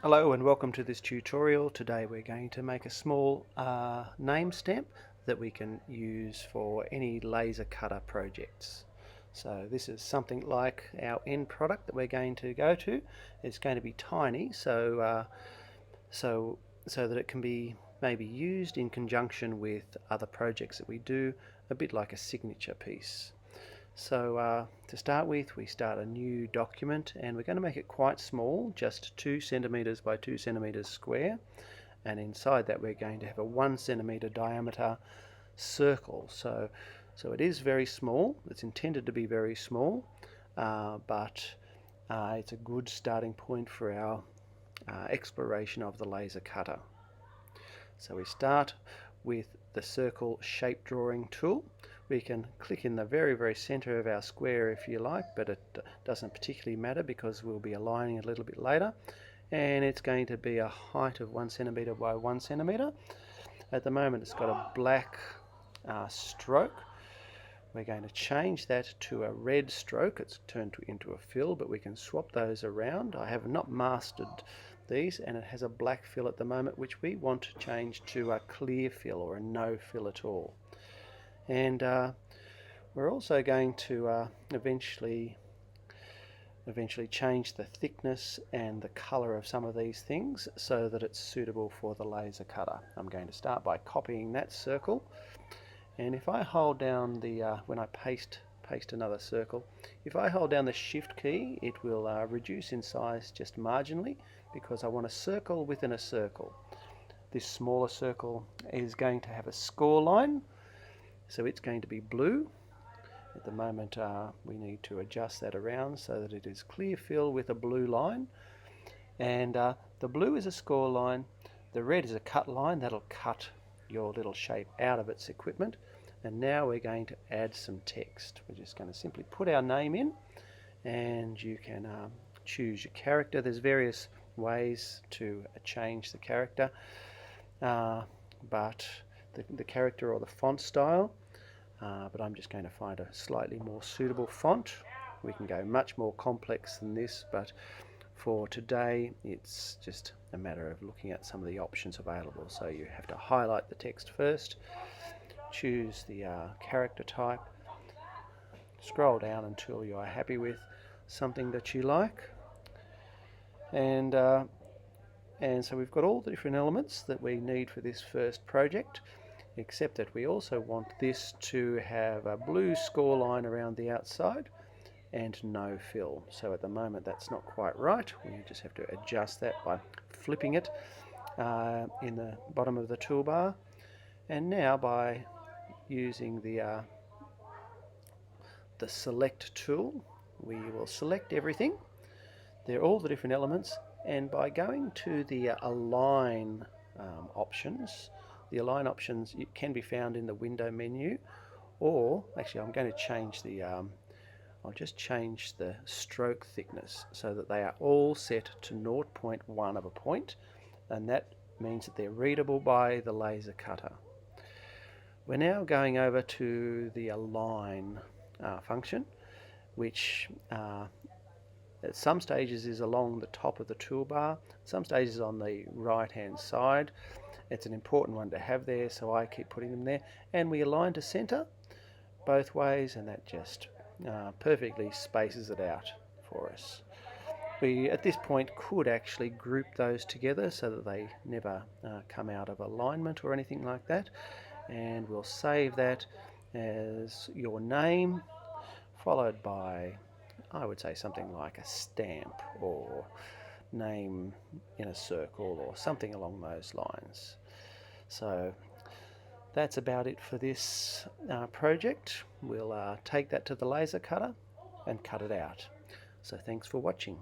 Hello and welcome to this tutorial. Today we're going to make a small name stamp that we can use for any laser cutter projects. So this is something like our end product that we're going to go to. It's going to be tiny, so that it can be maybe used in conjunction with other projects that we do, a bit like a signature piece. So to start with, we start a new document and we're going to make it quite small, just 2 centimeters by 2 centimeters square, and inside that we're going to have a 1 centimeter diameter circle. So it is very small. It's intended to be very small, but it's a good starting point for our exploration of the laser cutter. So we start with the circle shape drawing tool. We can click in the very center of our square if you like, but it doesn't particularly matter because we'll be aligning a little bit later. And it's going to be a height of 1 centimeter by 1 centimeter. At the moment it's got a black stroke. We're going to change that to a red stroke. It's turned into a fill, but we can swap those around. I have not mastered these, and it has a black fill at the moment, which we want to change to a clear fill or a no fill at all. And we're also going to eventually change the thickness and the color of some of these things so that it's suitable for the laser cutter. I'm going to start by copying that circle, and if I hold down the when I paste another circle, if I hold down the shift key, it will reduce in size just marginally because I want a circle within a circle. This smaller circle is going to have a score line, so it's going to be blue. At the moment we need to adjust that around so that it is clear fill with a blue line, and the blue is a score line, the red is a cut line. That'll cut your little shape out of its equipment. And now we're going to add some text. We're just going to simply put our name in, and you can choose your character. There's various ways to change the character, but the character or the font style, but I'm just going to find a slightly more suitable font. We can go much more complex than this, but for today it's just a matter of looking at some of the options available. So you have to highlight the text first, choose the character type, scroll down until you are happy with something that you like, and so we've got all the different elements that we need for this first project, except that we also want this to have a blue score line around the outside and no fill. So at the moment that's not quite right. We just have to adjust that by flipping it in the bottom of the toolbar, and now by using the select tool, we will select everything. They're all the different elements, and by going to the align options, the align options can be found in the window menu, or actually I'm going to change the I'll just change the stroke thickness so that they are all set to 0.1 of a point, and that means that they're readable by the laser cutter. We're now going over to the align function, which at some stages is along the top of the toolbar, some stages on the right hand side. It's an important one to have there, so I keep putting them there, and we align to center both ways, and that just perfectly spaces it out for us. We at this point could actually group those together so that they never come out of alignment or anything like that, and we'll save that as your name followed by, I would say, something like a stamp or name in a circle or something along those lines. So that's about it for this project. We'll take that to the laser cutter and cut it out. So thanks for watching.